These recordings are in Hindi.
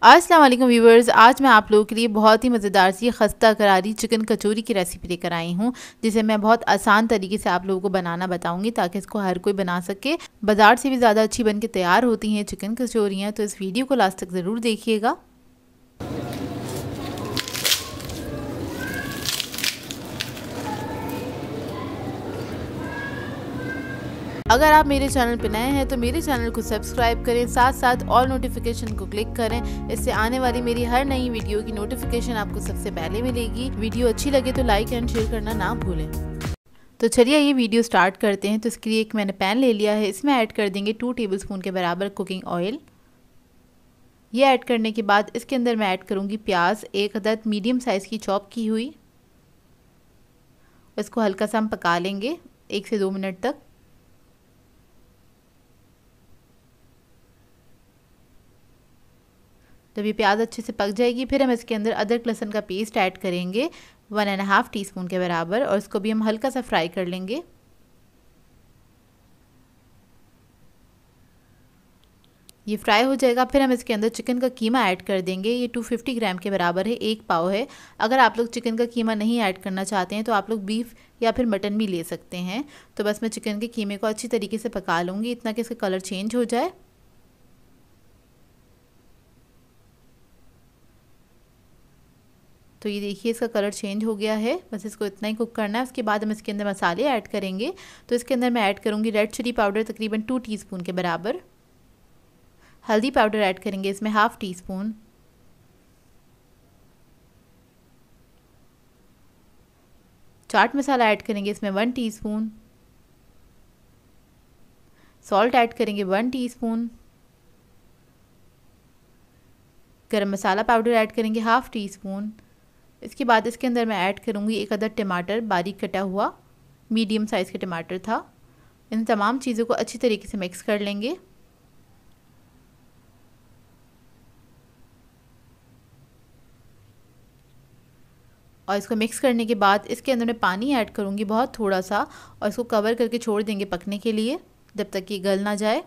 अस्सलाम वालेकुम व्यूवर्स, आज मैं आप लोगों के लिए बहुत ही मज़ेदार सी खस्ता करारी चिकन कचौरी की रेसिपी लेकर आई हूँ, जिसे मैं बहुत आसान तरीके से आप लोगों को बनाना बताऊंगी ताकि इसको हर कोई बना सके। बाज़ार से भी ज़्यादा अच्छी बन के तैयार होती हैं चिकन कचौरियाँ, तो इस वीडियो को लास्ट तक ज़रूर देखिएगा। अगर आप मेरे चैनल पर नए हैं तो मेरे चैनल को सब्सक्राइब करें, साथ साथ ऑल नोटिफिकेशन को क्लिक करें। इससे आने वाली मेरी हर नई वीडियो की नोटिफिकेशन आपको सबसे पहले मिलेगी। वीडियो अच्छी लगे तो लाइक एंड शेयर करना ना भूलें। तो चलिए ये वीडियो स्टार्ट करते हैं। तो इसके लिए एक मैंने पैन ले लिया है, इसमें ऐड कर देंगे 2 टेबलस्पून के बराबर कुकिंग ऑयल। ये ऐड करने के बाद इसके अंदर मैं ऐड करूँगी प्याज, एक अदद मीडियम साइज़ की चॉप की हुई। इसको हल्का सा हम पका लेंगे 1 से 2 मिनट तक। जब ये प्याज अच्छे से पक जाएगी फिर हम इसके अंदर अदरक लहसुन का पेस्ट ऐड करेंगे 1.5 टीस्पून के बराबर, और इसको भी हम हल्का सा फ्राई कर लेंगे। ये फ्राई हो जाएगा फिर हम इसके अंदर चिकन का कीमा ऐड कर देंगे। ये 250 ग्राम के बराबर है, 1 पाव है। अगर आप लोग चिकन का कीमा नहीं ऐड करना चाहते हैं तो आप लोग बीफ या फिर मटन भी ले सकते हैं। तो बस मैं चिकन के कीमे को अच्छी तरीके से पका लूँगी, इतना कि इसका कलर चेंज हो जाए। तो ये देखिए इसका कलर चेंज हो गया है, बस इसको इतना ही कुक करना है। उसके बाद हम इसके अंदर मसाले ऐड करेंगे। तो इसके अंदर मैं ऐड करूँगी रेड चिली पाउडर तकरीबन 2 टीस्पून के बराबर। हल्दी पाउडर ऐड करेंगे इसमें 1/2 टीस्पून। चाट मसाला ऐड करेंगे इसमें 1 टीस्पून। सॉल्ट ऐड करेंगे 1 टीस्पून। गरम मसाला पाउडर ऐड करेंगे 1/2 टीस्पून। इसके बाद इसके अंदर मैं ऐड करूँगी एक अदद टमाटर, बारीक कटा हुआ, मीडियम साइज़ का टमाटर था। इन तमाम चीज़ों को अच्छी तरीके से मिक्स कर लेंगे। और इसको मिक्स करने के बाद इसके अंदर मैं पानी ऐड करूँगी बहुत थोड़ा सा, और इसको कवर करके छोड़ देंगे पकने के लिए जब तक ये गल ना जाए।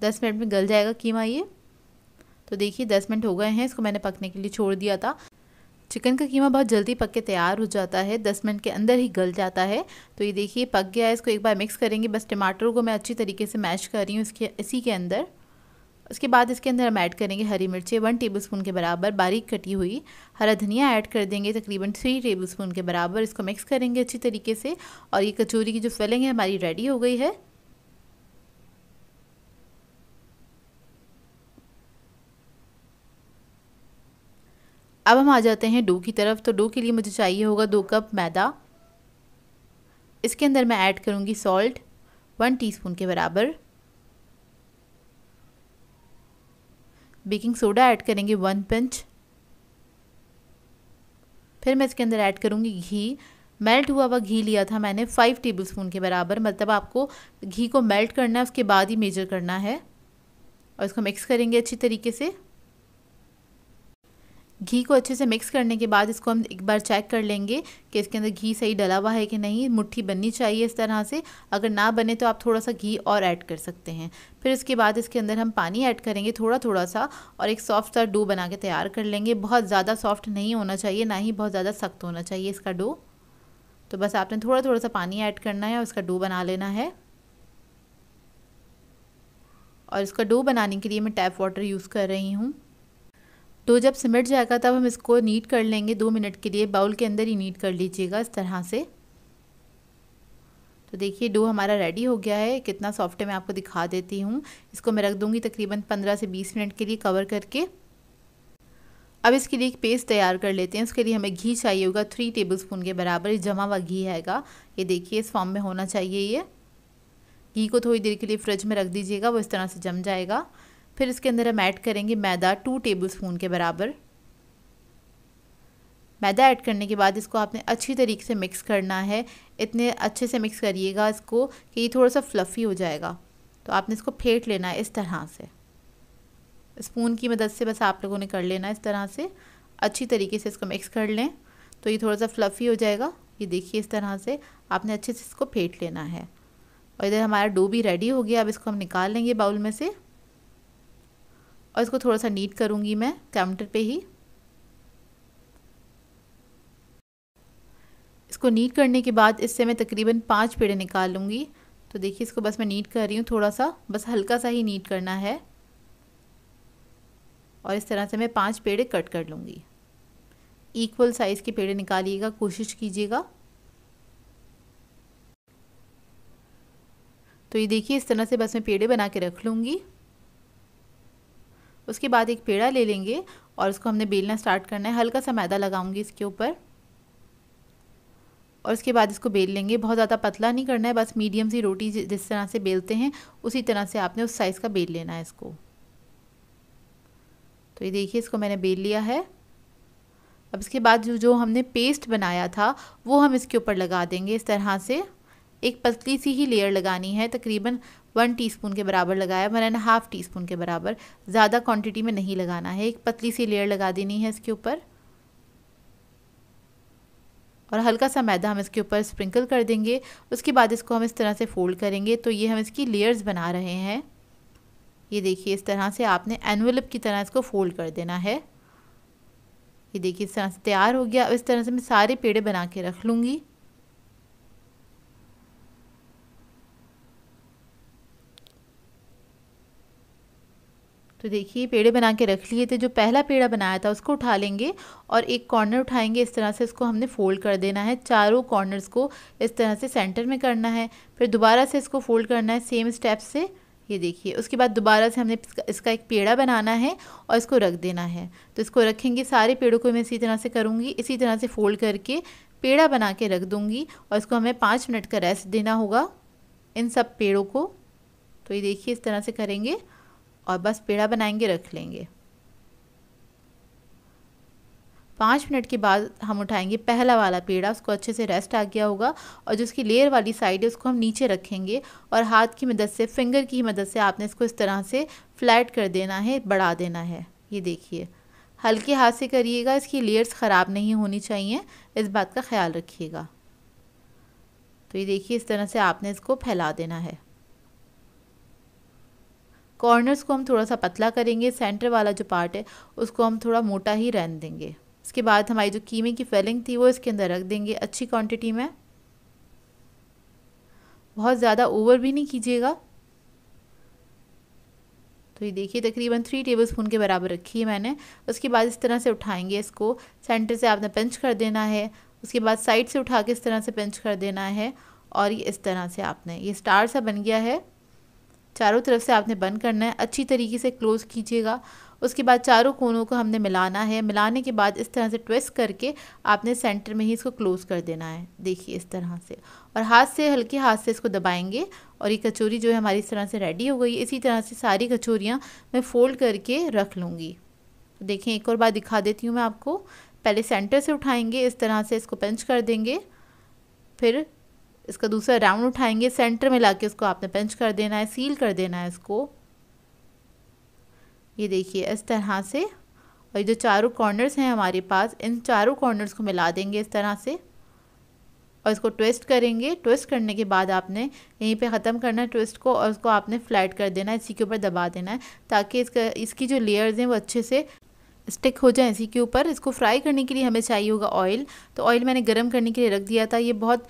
10 मिनट में गल जाएगा कीमा ये। तो देखिए 10 मिनट हो गए हैं, इसको मैंने पकने के लिए छोड़ दिया था। चिकन का कीमा बहुत जल्दी पक के तैयार हो जाता है, 10 मिनट के अंदर ही गल जाता है। तो ये देखिए पक गया है, इसको एक बार मिक्स करेंगे। बस टमाटरों को मैं अच्छी तरीके से मैश कर रही हूँ इसी के अंदर। उसके बाद इसके अंदर हम ऐड करेंगे हरी मिर्चें 1 टेबलस्पून के बराबर बारीक कटी हुई। हरा धनिया ऐड कर देंगे तकरीबन 3 टेबलस्पून के बराबर। इसको मिक्स करेंगे अच्छी तरीके से, और ये कचौरी की जो फिलिंग है हमारी रेडी हो गई है। अब हम आ जाते हैं डो की तरफ। तो डो के लिए मुझे चाहिए होगा 2 कप मैदा। इसके अंदर मैं ऐड करूँगी सॉल्ट 1 टीस्पून के बराबर। बेकिंग सोडा ऐड करेंगे 1 पिंच। फिर मैं इसके अंदर ऐड करूँगी घी। मेल्ट हुआ हुआ घी लिया था मैंने 5 टेबलस्पून के बराबर, मतलब आपको घी को मेल्ट करना है उसके बाद ही मेजर करना है। और इसको मिक्स करेंगे अच्छी तरीके से। घी को अच्छे से मिक्स करने के बाद इसको हम एक बार चेक कर लेंगे कि इसके अंदर घी सही डला हुआ है कि नहीं। मुट्ठी बननी चाहिए इस तरह से, अगर ना बने तो आप थोड़ा सा घी और ऐड कर सकते हैं। फिर इसके बाद इसके अंदर हम पानी ऐड करेंगे थोड़ा थोड़ा सा, और एक सॉफ्ट सा डो बना के तैयार कर लेंगे। बहुत ज़्यादा सॉफ्ट नहीं होना चाहिए, ना ही बहुत ज़्यादा सख्त होना चाहिए इसका डो। तो बस आपने थोड़ा थोड़ा सा पानी ऐड करना है और उसका डो बना लेना है। और इसका डो बनाने के लिए मैं टैप वाटर यूज़ कर रही हूँ। डो जब सिमट जाएगा तब हम इसको नीट कर लेंगे 2 मिनट के लिए। बाउल के अंदर ही नीट कर लीजिएगा इस तरह से। तो देखिए डो हमारा रेडी हो गया है, कितना सॉफ्ट है मैं आपको दिखा देती हूँ। इसको मैं रख दूँगी तकरीबन 15 से 20 मिनट के लिए कवर करके। अब इसके लिए एक पेस्ट तैयार कर लेते हैं। उसके लिए हमें घी चाहिए होगा 3 टेबलस्पून के बराबर। ये जमा हुआ घी हैगा, ये देखिए इस फॉर्म में होना चाहिए। ये घी को थोड़ी देर के लिए फ्रिज में रख दीजिएगा, वो इस तरह से जम जाएगा। फिर इसके अंदर हम ऐड करेंगे मैदा 2 टेबलस्पून के बराबर। मैदा ऐड करने के बाद इसको आपने अच्छी तरीके से मिक्स करना है। इतने अच्छे से मिक्स करिएगा इसको कि ये थोड़ा सा फ्लफ़ी हो जाएगा। तो आपने इसको फेंट लेना है इस तरह से, स्पून की मदद से बस आप लोगों ने कर लेना है इस तरह से। अच्छी तरीके से इसको मिक्स कर लें तो ये थोड़ा सा फ्लफ़ी हो जाएगा। ये देखिए इस तरह से आपने अच्छे से इसको फेंट लेना है। और इधर हमारा डो भी रेडी हो गया। अब इसको हम निकाल लेंगे बाउल में से। और इसको थोड़ा सा नीट करूँगी मैं काउंटर पे ही। इसको नीट करने के बाद इससे मैं तकरीबन 5 पेड़े निकाल लूँगी। तो देखिए इसको बस मैं नीट कर रही हूँ, थोड़ा सा बस हल्का सा ही नीट करना है। और इस तरह से मैं 5 पेड़े कट कर लूँगी। इक्वल साइज़ के पेड़े निकालिएगा, कोशिश कीजिएगा। तो ये देखिए इस तरह से बस मैं पेड़े बना के रख लूँगी। उसके बाद एक पेड़ा ले लेंगे और इसको हमने बेलना स्टार्ट करना है। हल्का सा मैदा लगाऊंगी इसके ऊपर और उसके बाद इसको बेल लेंगे। बहुत ज़्यादा पतला नहीं करना है, बस मीडियम सी रोटी जिस तरह से बेलते हैं उसी तरह से आपने उस साइज़ का बेल लेना है इसको। तो ये देखिए इसको मैंने बेल लिया है। अब इसके बाद जो हमने पेस्ट बनाया था वो हम इसके ऊपर लगा देंगे इस तरह से। एक पतली सी ही लेयर लगानी है, तकरीबन 1 टीस्पून के बराबर लगाया, 1.5 टीस्पून के बराबर, ज़्यादा क्वांटिटी में नहीं लगाना है। एक पतली सी लेयर लगा देनी है इसके ऊपर और हल्का सा मैदा हम इसके ऊपर स्प्रिंकल कर देंगे। उसके बाद इसको हम इस तरह से फोल्ड करेंगे। तो ये हम इसकी लेयर्स बना रहे हैं। ये देखिए इस तरह से आपने एनवेलप की तरह इसको फोल्ड कर देना है। ये देखिए इस तरह से तैयार हो गया। इस तरह से मैं सारे पेड़े बना के रख लूँगी। तो देखिए पेड़े बना के रख लिए थे। जो पहला पेड़ा बनाया था उसको उठा लेंगे और एक कॉर्नर उठाएंगे, इस तरह से इसको हमने फोल्ड कर देना है। चारों कॉर्नर्स को इस तरह से सेंटर में करना है। फिर दोबारा से इसको फोल्ड करना है सेम स्टेप से। ये देखिए उसके बाद दोबारा से हमने इसका एक पेड़ा बनाना है और इसको रख देना है। तो इसको रखेंगे, सारे पेड़ों को मैं इसी तरह से करूँगी। इसी तरह से फोल्ड करके पेड़ा बना के रख दूँगी और इसको हमें 5 मिनट का रेस्ट देना होगा इन सब पेड़ों को। तो ये देखिए इस तरह से करेंगे और बस पेड़ा बनाएंगे, रख लेंगे। 5 मिनट के बाद हम उठाएंगे पहला वाला पेड़ा, उसको अच्छे से रेस्ट आ गया होगा और जो उसकी लेयर वाली साइड है उसको हम नीचे रखेंगे और हाथ की मदद से, फिंगर की मदद से आपने इसको इस तरह से फ्लैट कर देना है, बढ़ा देना है। ये देखिए हल्के हाथ से करिएगा, इसकी लेयर्स ख़राब नहीं होनी चाहिए, इस बात का ख्याल रखिएगा। तो ये देखिए इस तरह से आपने इसको फैला देना है। कॉर्नर्स को हम थोड़ा सा पतला करेंगे, सेंटर वाला जो पार्ट है उसको हम थोड़ा मोटा ही रहने देंगे। इसके बाद हमारी जो कीमे की फिलिंग थी वो इसके अंदर रख देंगे अच्छी क्वांटिटी में। बहुत ज़्यादा ओवर भी नहीं कीजिएगा। तो ये देखिए तकरीबन 3 टेबलस्पून के बराबर रखी है मैंने। उसके बाद इस तरह से उठाएंगे, इसको सेंटर से आपने पिंच कर देना है। उसके बाद साइड से उठा के इस तरह से पिंच कर देना है और ये इस तरह से आपने, ये स्टार सा बन गया है। चारों तरफ से आपने बंद करना है, अच्छी तरीके से क्लोज़ कीजिएगा। उसके बाद चारों कोनों को हमने मिलाना है। मिलाने के बाद इस तरह से ट्विस्ट करके आपने सेंटर में ही इसको क्लोज़ कर देना है। देखिए इस तरह से, और हाथ से, हल्के हाथ से इसको दबाएंगे और ये कचौरी जो है हमारी इस तरह से रेडी हो गई। इसी तरह से सारी कचौरियाँ मैं फ़ोल्ड करके रख लूँगी। तो देखें एक और बार दिखा देती हूँ मैं आपको। पहले सेंटर से उठाएँगे, इस तरह से इसको पिंच कर देंगे, फिर इसका दूसरा राउंड उठाएंगे, सेंटर में लाके उसको आपने पिंच कर देना है, सील कर देना है इसको। ये देखिए इस तरह से। और ये जो चारों कॉर्नर्स हैं हमारे पास, इन चारों कॉर्नर्स को मिला देंगे इस तरह से और इसको ट्विस्ट करेंगे। ट्विस्ट करने के बाद आपने यहीं पे ख़त्म करना है ट्विस्ट को और उसको आपने फ्लैट कर देना है, इसी के ऊपर दबा देना है ताकि इसकी जो लेयर्स हैं वो अच्छे से स्टिक हो जाए इसी के ऊपर। इसको फ्राई करने के लिए हमें चाहिए होगा ऑयल। तो ऑयल मैंने गरम करने के लिए रख दिया था। ये बहुत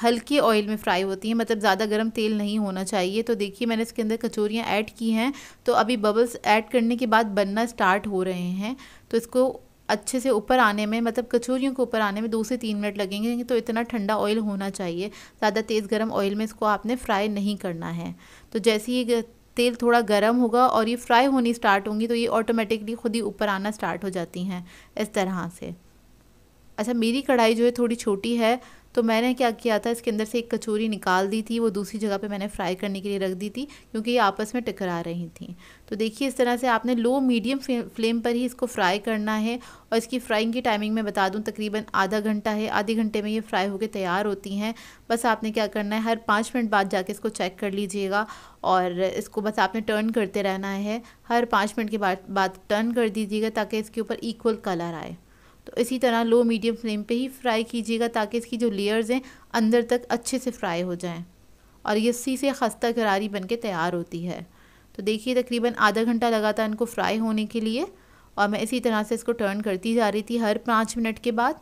हल्के ऑयल में फ्राई होती है, मतलब ज़्यादा गर्म तेल नहीं होना चाहिए। तो देखिए मैंने इसके अंदर कचौरियाँ ऐड की हैं, तो अभी बबल्स ऐड करने के बाद बनना स्टार्ट हो रहे हैं। तो इसको अच्छे से ऊपर आने में, मतलब कचौरियों को ऊपर आने में 2 से 3 मिनट लगेंगे। तो इतना ठंडा ऑयल होना चाहिए, ज़्यादा तेज़ गर्म ऑयल में इसको आपने फ्राई नहीं करना है। तो जैसे ही तेल थोड़ा गर्म होगा और ये फ्राई होनी स्टार्ट होंगी तो ये ऑटोमेटिकली खुद ही ऊपर आना स्टार्ट हो जाती हैं इस तरह से। अच्छा मेरी कढ़ाई जो है थोड़ी छोटी है, तो मैंने क्या किया था, इसके अंदर से एक कचौरी निकाल दी थी, वो दूसरी जगह पे मैंने फ्राई करने के लिए रख दी थी क्योंकि ये आपस में टकरा रही थी। तो देखिए इस तरह से आपने लो मीडियम फ्लेम पर ही इसको फ्राई करना है। और इसकी फ्राइंग की टाइमिंग मैं बता दूं, तकरीबन आधा घंटा है। आधे घंटे में ये फ्राई होकर तैयार होती हैं। बस आपने क्या करना है, हर 5 मिनट बाद जाके इसको चेक कर लीजिएगा और इसको बस आपने टर्न करते रहना है। हर 5 मिनट के बाद टर्न कर दीजिएगा ताकि इसके ऊपर इक्वल कलर आए। तो इसी तरह लो मीडियम फ्लेम पे ही फ्राई कीजिएगा ताकि इसकी जो लेयर्स हैं अंदर तक अच्छे से फ्राई हो जाएं और ये इसी से खस्ता करारी बनके तैयार होती है। तो देखिए तकरीबन आधा घंटा लगा था इनको फ्राई होने के लिए, और मैं इसी तरह से इसको टर्न करती जा रही थी हर 5 मिनट के बाद।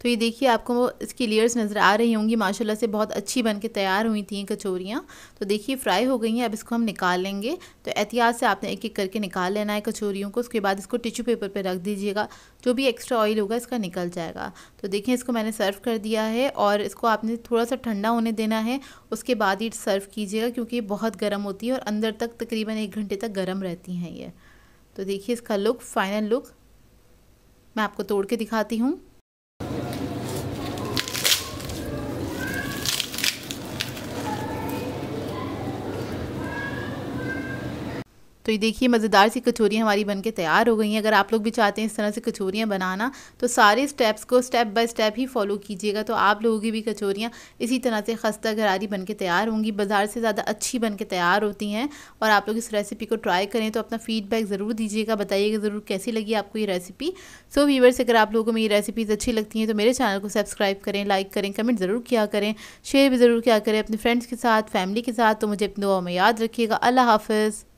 तो ये देखिए आपको वो इसकी लेयर्स नज़र आ रही होंगी, माशाल्लाह से बहुत अच्छी बन के तैयार हुई थी कचौरियाँ। तो देखिए फ्राई हो गई हैं, अब इसको हम निकाल लेंगे। तो एहतियात से आपने एक एक करके निकाल लेना है कचौरियों को। उसके बाद इसको टिश्यू पेपर पे रख दीजिएगा, जो भी एक्स्ट्रा ऑयल होगा इसका निकल जाएगा। तो देखिए इसको मैंने सर्व कर दिया है, और इसको आपने थोड़ा सा ठंडा होने देना है, उसके बाद ही सर्व कीजिएगा, क्योंकि ये बहुत गर्म होती है और अंदर तक तकरीबन 1 घंटे तक गर्म रहती हैं ये। तो देखिए इसका लुक, फाइनल लुक मैं आपको तोड़ के दिखाती हूँ। तो ये देखिए मज़ेदार सी कचौरियाँ हमारी बनके तैयार हो गई हैं। अगर आप लोग भी चाहते हैं इस तरह से कचौरियाँ बनाना, तो सारे स्टेप्स को step by step he follow कीजिएगा, तो आप लोगों की भी कचौरियाँ इसी तरह से खस्ता गरारी बनके तैयार होंगी, बाज़ार से ज़्यादा अच्छी बनके तैयार होती हैं। और आप लोग इस रेसिपी को ट्राई करें तो अपना फ़ीडबैक ज़रूर दीजिएगा, बताइएगा ज़रूर कैसी लगी आपको ये रेसिपी। सो व्यूअर्स, अगर आप लोगों को मेरी रेसिपीज़ अच्छी लगती हैं तो मेरे चैनल को सब्सक्राइब करें, लाइक करें, कमेंट ज़रूर किया करें, शेयर भी ज़रूर किया करें अपने फ्रेंड्स के साथ, फैमिली के साथ। तो मुझे अपनी दुआ में याद रखिएगा। अल्लाह हाफ़िज़।